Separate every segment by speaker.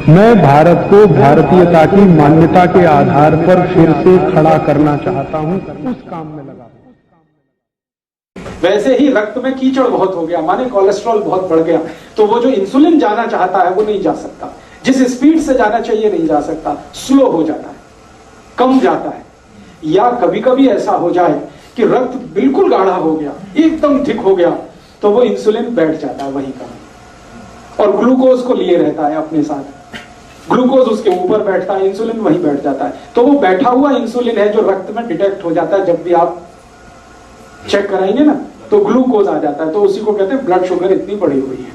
Speaker 1: मैं भारत को भारतीयता की मान्यता के आधार पर फिर से खड़ा करना चाहता हूं, उस काम में लगा।
Speaker 2: वैसे ही रक्त में कीचड़ बहुत हो गया, माने कोलेस्ट्रॉल बहुत बढ़ गया, तो वो जो इंसुलिन जाना चाहता है वो नहीं जा सकता, जिस स्पीड से जाना चाहिए नहीं जा सकता, स्लो हो जाता है, कम जाता है। या कभी कभी ऐसा हो जाए कि रक्त बिल्कुल गाढ़ा हो गया, एकदम थिक हो गया, तो वो इंसुलिन बैठ जाता है वहीं का, और ग्लूकोज को लिए रहता है अपने साथ, ग्लूकोज उसके ऊपर बैठता है, इंसुलिन वहीं बैठ जाता है। तो वो बैठा हुआ इंसुलिन है जो रक्त में डिटेक्ट हो जाता है, जब भी आप चेक कराएंगे ना तो ग्लूकोज आ जाता है, तो उसी को कहते हैं ब्लड शुगर इतनी बढ़ी हुई है।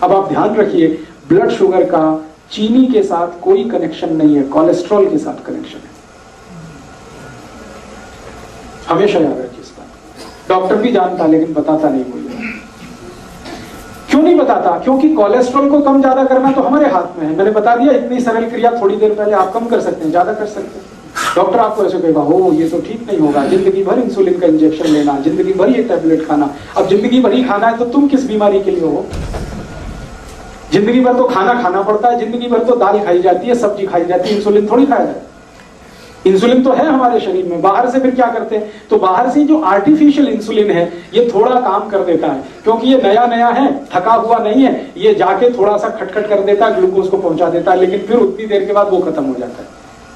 Speaker 2: अब आप ध्यान रखिए, ब्लड शुगर का चीनी के साथ कोई कनेक्शन नहीं है, कोलेस्ट्रॉल के साथ कनेक्शन है, हमेशा याद रखिए इस बात। डॉक्टर भी जानता लेकिन बताता नहीं कोई। क्यों नहीं बताता? क्योंकि कोलेस्ट्रॉल को कम ज्यादा करना तो हमारे हाथ में है। मैंने बता दिया, इतनी सरल क्रिया थोड़ी देर पहले, आप कम कर सकते हैं, ज्यादा कर सकते हैं। डॉक्टर आपको ऐसे कहेगा, हो ये तो ठीक नहीं होगा, जिंदगी भर इंसुलिन का इंजेक्शन लेना, जिंदगी भर ये टैबलेट खाना। अब जिंदगी भर ही खाना है तो तुम किस बीमारी के लिए हो? जिंदगी भर तो खाना खाना पड़ता है, जिंदगी भर तो दाल खाई जाती है, सब्जी खाई जाती है, इंसुलिन थोड़ी खाया जाता है। इंसुलिन तो है हमारे शरीर में, बाहर से फिर क्या करते हैं? तो बाहर से जो आर्टिफिशियल इंसुलिन है ये थोड़ा काम कर देता है, क्योंकि ये नया नया है, थका हुआ नहीं है, ये जाके थोड़ा सा खटखट कर देता है, ग्लूकोज को पहुंचा देता है, लेकिन फिर उतनी देर के बाद वो खत्म हो जाता है।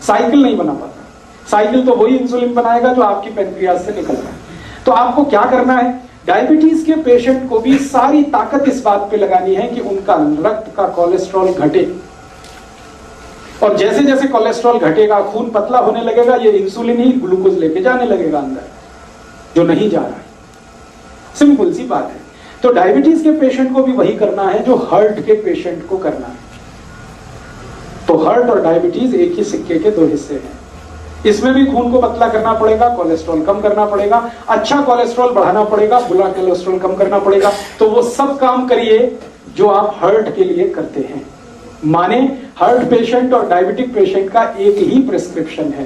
Speaker 2: साइकिल नहीं बना पाता। साइकिल तो वही इंसुलिन बनाएगा जो आपकी पेनक्रियाज से निकल रहा है। तो आपको क्या करना है? डायबिटीज के पेशेंट को भी सारी ताकत इस बात पे लगानी है कि उनका रक्त का कोलेस्ट्रॉल घटे, और जैसे जैसे कोलेस्ट्रॉल घटेगा, खून पतला होने लगेगा, ये इंसुलिन ही ग्लूकोज लेके जाने लगेगा अंदर, जो नहीं जा रहा है। सिंपल सी बात है। तो डायबिटीज के पेशेंट को भी वही करना है जो हार्ट के पेशेंट को करना है। तो हार्ट और डायबिटीज एक ही सिक्के के दो हिस्से हैं। इसमें भी खून को पतला करना पड़ेगा, कोलेस्ट्रॉल कम करना पड़ेगा, अच्छा कोलेस्ट्रॉल बढ़ाना पड़ेगा, बुरा कोलेस्ट्रॉल कम करना पड़ेगा। तो वो सब काम करिए जो आप हार्ट के लिए करते हैं। माने हार्ट पेशेंट और डायबिटिक पेशेंट का एक ही प्रिस्क्रिप्शन है,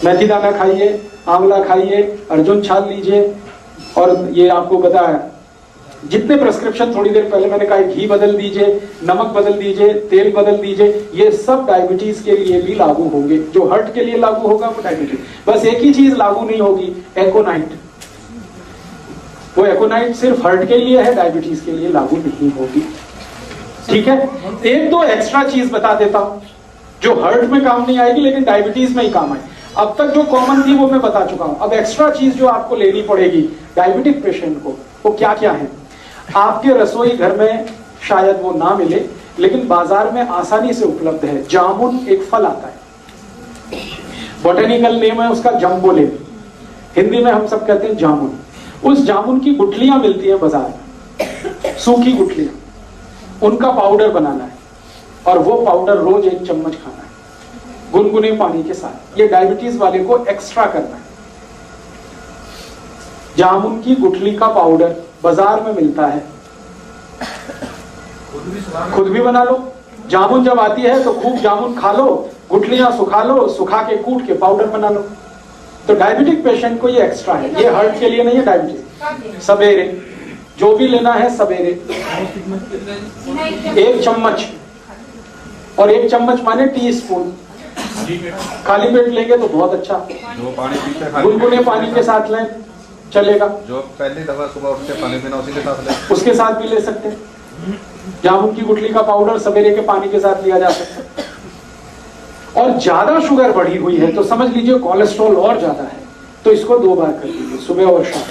Speaker 2: मेथी दाना खाइए, आंवला खाइए, अर्जुन छाल लीजिए, और ये आपको पता है जितने प्रिस्क्रिप्शन थोड़ी देर पहले मैंने कहा, घी बदल दीजिए, नमक बदल दीजिए, तेल बदल दीजिए, ये सब डायबिटीज के लिए भी लागू होंगे। जो हार्ट के लिए लागू होगा वो डायबिटीज, बस एक ही चीज लागू नहीं होगी, एकोनाइट। वो एकोनाइट सिर्फ हार्ट के लिए है, डायबिटीज के लिए लागू नहीं होगी। ठीक है, एक दो एक्स्ट्रा चीज बता देता हूं जो हार्ट में काम नहीं आएगी लेकिन डायबिटीज में ही काम आए। अब तक जो कॉमन थी वो मैं बता चुका हूं। अब एक्स्ट्रा चीज जो आपको लेनी पड़ेगी डायबिटिक पेशेंट को, वो क्या क्या है? आपके रसोई घर में शायद वो ना मिले, लेकिन बाजार में आसानी से उपलब्ध है। जामुन एक फल आता है, बोटेनिकल नेम है उसका जम्बोले, हिंदी में हम सब कहते हैं जामुन। उस जामुन की गुठलियां मिलती है बाजार में, सूखी गुठलियां, उनका पाउडर बनाना है, और वो पाउडर रोज 1 चम्मच खाना है गुनगुने पानी के साथ। ये डायबिटीज वाले को एक्स्ट्रा करना है। जामुन की गुठली का पाउडर बाजार में मिलता है, खुद भी बना लो। जामुन जब आती है तो खूब जामुन खा लो, गुठलियां सुखा लो, सुखा के कूट के पाउडर बना लो। तो डायबिटिक पेशेंट को ये एक्स्ट्रा है, ये हार्ट के लिए नहीं है। डायबिटीज सवेरे जो भी लेना है, सवेरे 1 चम्मच, और 1 चम्मच माने टीस्पून, खाली पेट लेंगे तो बहुत अच्छा।
Speaker 3: जो पानी पीते हैं
Speaker 2: गुनगुने पानी के साथ लें चलेगा।
Speaker 3: जो पहली दफा सुबह उठ के पानी पीना उसी के साथ ले,
Speaker 2: उसके साथ भी ले सकते हैं। जामुन की गुठली का पाउडर सवेरे के पानी के साथ लिया जा सकता है। और ज्यादा शुगर बढ़ी हुई है तो समझ लीजिए कोलेस्ट्रॉल और ज्यादा है, तो इसको 2 बार कर लीजिए, सुबह और शाम।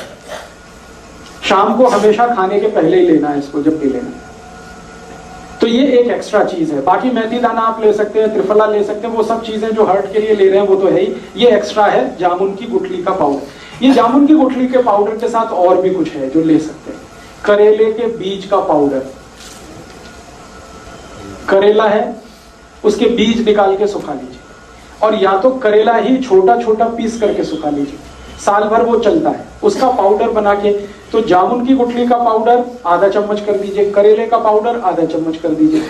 Speaker 2: शाम को हमेशा खाने के पहले ही लेना है इसको, जब भी लेना है। तो ये एक एक्स्ट्रा चीज है। बाकी मेथी दाना आप ले सकते हैं, त्रिफला ले सकते हैं, वो सब चीजें जो हार्ट के लिए ले रहे हैं वो तो है ही। ये एक्स्ट्रा है जामुन की गुठली का पाउडर। ये जामुन की गुठली के पाउडर के साथ और भी कुछ है जो ले सकते हैं। करेले के बीज का पाउडर, करेला है उसके बीज निकाल के सुखा लीजिए, और या तो करेला ही छोटा छोटा पीस करके सुखा लीजिए, साल भर वो चलता है। उसका पाउडर बना के, तो जामुन की गुठली का पाउडर आधा चम्मच कर दीजिए, करेले का पाउडर आधा चम्मच कर दीजिए,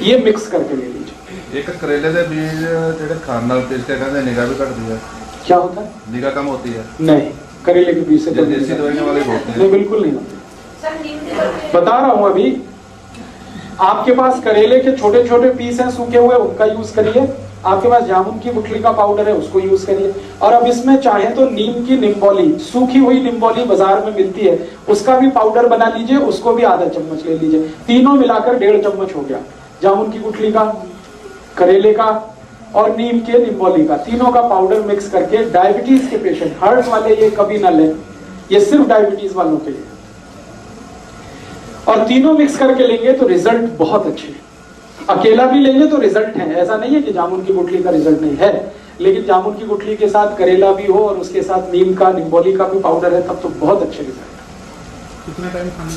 Speaker 2: ये मिक्स करके ले लीजिए।
Speaker 3: एक करेले के बीज जेडे खान नाल पीस के कहंदे निगाह भी घटदी है।
Speaker 2: क्या होता है?
Speaker 3: निगाह कम होती है।
Speaker 2: नहीं, करेले के बीज से तो
Speaker 3: देसी दवाइयां वाले होते हैं।
Speaker 2: नहीं, बिल्कुल नहीं होते। बता रहा हूं अभी, आपके पास करेले के छोटे छोटे पीस हैं सूखे हुए, उनका यूज करिए। आपके पास जामुन की गुठली का पाउडर है, उसको यूज करिए। और अब इसमें चाहे तो नीम की निम्बोली, सूखी हुई निम्बोली बाजार में मिलती है, उसका भी पाउडर बना लीजिए, उसको भी आधा चम्मच ले लीजिए। तीनों मिलाकर 1.5 चम्मच हो गया। जामुन की गुठली का, करेले का और नीम के निम्बोली का, तीनों का पाउडर मिक्स करके डायबिटीज के पेशेंट, हार्ट वाले ये कभी ना लें, ये सिर्फ डायबिटीज वालों के लिए। और तीनों मिक्स करके लेंगे तो रिजल्ट बहुत अच्छे हैं। अकेला भी लेंगे तो रिजल्ट है, ऐसा नहीं है कि जामुन की गुठली का रिजल्ट नहीं है, लेकिन जामुन की गुठली के साथ करेला भी हो और उसके साथ नीम का, निम्बोली का भी पाउडर है, तब तो बहुत अच्छे रिजल्ट।
Speaker 1: कितना टाइम खाना?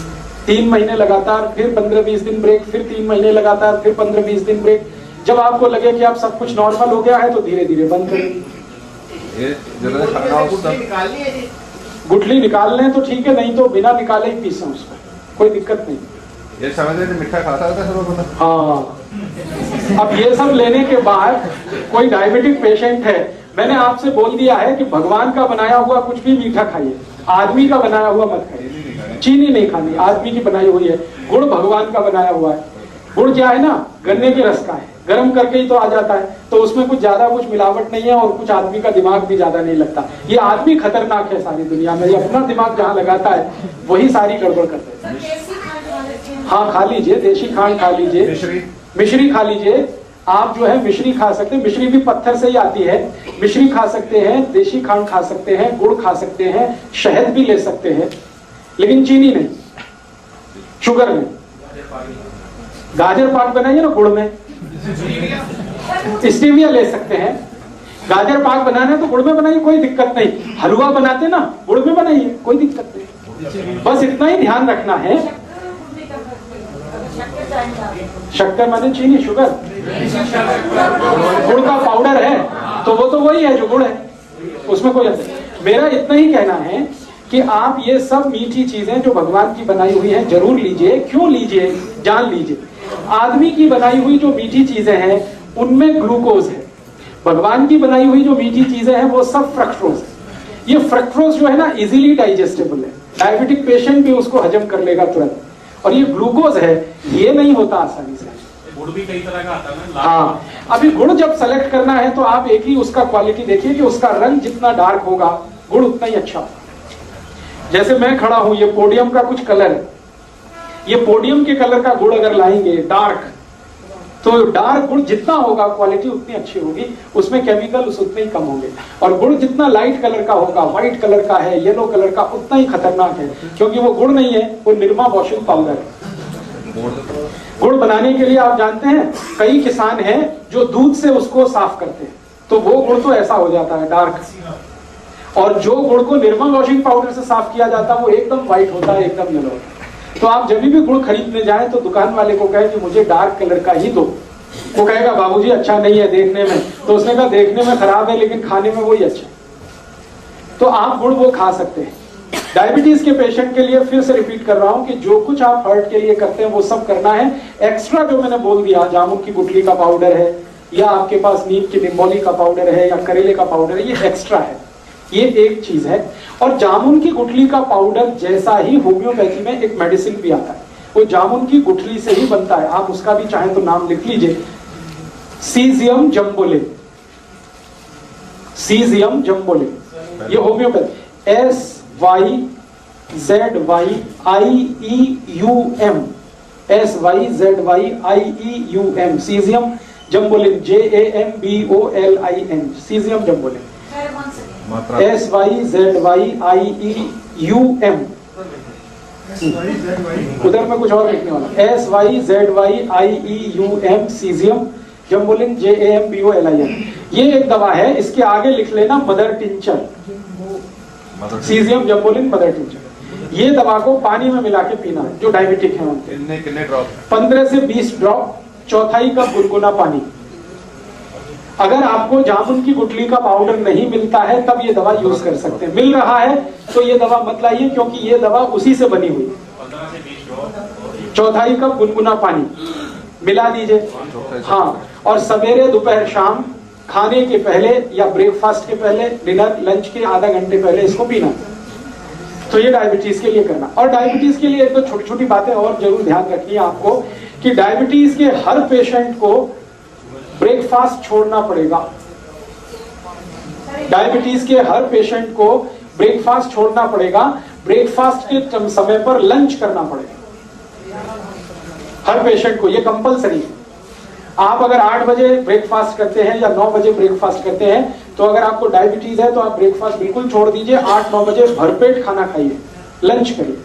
Speaker 2: 3 महीने लगातार, फिर 15-20 दिन ब्रेक, फिर 3 महीने लगातार, फिर 15-20 दिन ब्रेक। जब आपको लगे कि आप सब कुछ नॉर्मल हो गया है तो धीरे धीरे बंद करें। गुठली निकाल लें तो ठीक है, नहीं तो बिना निकाले ही पीसें उसको, कोई दिक्कत नहीं।
Speaker 3: ये समझ मिठा खाता था सब लोग।
Speaker 2: हाँ, अब ये सब लेने के बाद कोई डायबिटिक पेशेंट है, मैंने आपसे बोल दिया है कि भगवान का बनाया हुआ कुछ भी मीठा खाइए, आदमी का बनाया हुआ मत खाइए। चीनी नहीं खानी, आदमी की बनाई हुई है। गुड़ भगवान का बनाया हुआ है। गुड़ क्या है ना, गन्ने के रस का है, गर्म करके ही तो आ जाता है, तो उसमें कुछ ज्यादा कुछ मिलावट नहीं है और कुछ आदमी का दिमाग भी ज्यादा नहीं लगता। ये आदमी खतरनाक है सारी दुनिया में, ये अपना दिमाग जहाँ लगाता है वही सारी गड़बड़ करता है। हाँ, खा लीजिए, देशी खांड खा लीजिए, मिश्री खा लीजिए। आप जो है मिश्री खा सकते हैं, मिश्री भी पत्थर से ही आती है। मिश्री खा सकते हैं, देशी खांड खा सकते हैं, गुड़ खा सकते हैं, शहद भी ले सकते हैं, लेकिन चीनी नहीं, शुगर नहीं। गाजर पाक बनाइए ना गुड़ में, स्टीविया ले सकते हैं। गाजर पाक बनाना है तो गुड़ में बनाइए, कोई दिक्कत नहीं। हलवा बनाते ना, गुड़ में बनाइए, कोई दिक्कत नहीं। बस इतना ही ध्यान रखना है। शक्कर माने चीनी, शुगर, गुड़ का पाउडर है तो वो तो वही है जो गुड़ है, उसमें कोई अंतर। मेरा इतना ही कहना है कि आप ये सब मीठी चीजें जो भगवान की बनाई हुई हैं जरूर लीजिए। क्यों लीजिए, जान लीजिए। आदमी की बनाई हुई जो मीठी चीजें हैं उनमें ग्लूकोज है, भगवान की बनाई हुई जो मीठी चीजें हैं वो सब फ्रक्टोज है। ये फ्रक्टोज जो है ना इजीली डाइजेस्टेबल है, डायबिटिक पेशेंट भी उसको हजम कर लेगा तुरंत। और ये ग्लूकोज है, ये नहीं होता आसानी से।
Speaker 4: गुड़ भी कई तरह का आता है ना।
Speaker 2: हाँ, अभी गुड़ जब सेलेक्ट करना है तो आप एक ही उसका क्वालिटी देखिए कि उसका रंग जितना डार्क होगा गुड़ उतना ही अच्छा होगा। जैसे मैं खड़ा हूं, ये पोडियम का कुछ कलर है, ये पोडियम के कलर का गुड़ अगर लाएंगे डार्क, तो डार्क गुड़ जितना होगा क्वालिटी उतनी अच्छी होगी, उसमें केमिकल्स उतने ही कम होंगे। और गुड़ जितना लाइट कलर का होगा, व्हाइट कलर का है, येलो कलर का, उतना ही खतरनाक है, क्योंकि वो गुड़ नहीं है, वो निरमा वॉशिंग पाउडर है। गुड़ बनाने के लिए आप जानते हैं कई किसान हैं जो दूध से उसको साफ करते हैं, तो वो गुड़ तो ऐसा हो जाता है डार्क। और जो गुड़ को निरमा वॉशिंग पाउडर से साफ किया जाता है वो एकदम व्हाइट होता है, एकदम येलो होता है। तो आप जब भी गुड़ खरीदने जाएं तो दुकान वाले को कहे कि मुझे डार्क कलर का ही दो। वो कहेगा बाबूजी अच्छा नहीं है देखने में, तो उसने कहा देखने में खराब है लेकिन खाने में वही अच्छा है। तो आप गुड़ वो खा सकते हैं। डायबिटीज के पेशेंट के लिए फिर से रिपीट कर रहा हूं कि जो कुछ आप हार्ट के लिए करते हैं वो सब करना है। एक्स्ट्रा जो मैंने बोल दिया, जामुन की गुठली का पाउडर है, या आपके पास नीम की निम्बोली का पाउडर है, या करेले का पाउडर है, ये एक्स्ट्रा है, ये एक चीज है। और जामुन की गुठली का पाउडर जैसा ही होम्योपैथी में एक मेडिसिन भी आता है, वो जामुन की गुठली से ही बनता है। आप उसका भी चाहे तो नाम लिख लीजिए, सीजियम जम्बोलिन। सीजियम जम्बोलिन, ये homeopathy, SYZYIEUM, SYZYIEUM, syzygium jambolin, JAMBOLIN, syzygium jambolin, SYZYIEUM। उधर में कुछ और लिखने वाला, SYZYIEUM, सीजियम जम्बोलिन, JAMBOLIN। ये एक दवा है, इसके आगे लिख लेना mother tincture, syzygium jambolin mother tincture. ये दवा को पानी में मिला के पीना है जो डायबिटिक है उनके।
Speaker 3: कितने ड्रॉप?
Speaker 2: 15 से 20 ड्रॉप, चौथाई कप गुनगुना पानी। अगर आपको जामुन की गुठली का पाउडर नहीं मिलता है तब ये दवा यूज कर सकते हैं। मिल रहा है तो ये दवा मत लाइए, क्योंकि ये दवा उसी से बनी हुई।
Speaker 4: 15 से 20 ड्रॉप,
Speaker 2: चौथाई कप गुनगुना पानी मिला दीजिए। हाँ, और सवेरे दोपहर शाम खाने के पहले या ब्रेकफास्ट के पहले, डिनर लंच के आधा घंटे पहले इसको पीना। तो ये डायबिटीज के लिए करना। और डायबिटीज के लिए एक तो छोटी छोटी बातें और जरूर ध्यान रखनी है आपको कि डायबिटीज के हर पेशेंट को ब्रेकफास्ट छोड़ना पड़ेगा। डायबिटीज के हर पेशेंट को ब्रेकफास्ट छोड़ना पड़ेगा, ब्रेकफास्ट के समय पर लंच करना पड़ेगा हर पेशेंट को, ये कंपलसरी है। आप अगर 8 बजे ब्रेकफास्ट करते हैं या 9 बजे ब्रेकफास्ट करते हैं, तो अगर आपको डायबिटीज है तो आप ब्रेकफास्ट बिल्कुल छोड़ दीजिए, 8-9 बजे भरपेट खाना खाइए, लंच करिए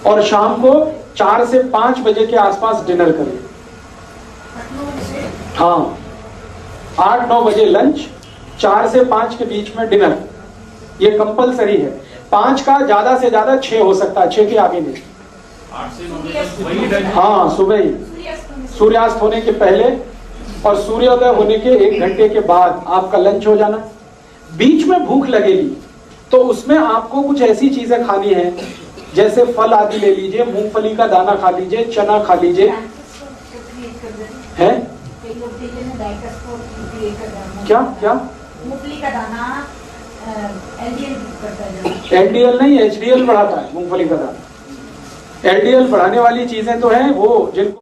Speaker 2: और शाम को 4 से 5 बजे के आसपास डिनर करिए। हाँ, 8-9 बजे लंच, 4 से 5 के बीच में डिनर, ये कंपलसरी है। 5 का ज्यादा से ज्यादा 6 हो सकता है, 6 के आगे नहीं।
Speaker 4: 8 से 9 बजे तक वही टाइम।
Speaker 2: हाँ, सुबह ही, सूर्यास्त होने के पहले और सूर्योदय होने के 1 घंटे के बाद आपका लंच हो जाना। बीच में भूख लगेगी तो उसमें आपको कुछ ऐसी चीजें खानी है, जैसे फल आदि ले लीजिए, मूंगफली का दाना खा लीजिए, चना खा लीजिए। है क्या क्या
Speaker 5: मूंगफली का दाना
Speaker 2: एलडीएल नहीं, एचडीएल बढ़ाता है मूंगफली का दाना। एलडीएल बढ़ाने वाली चीजें तो हैं वो जिनको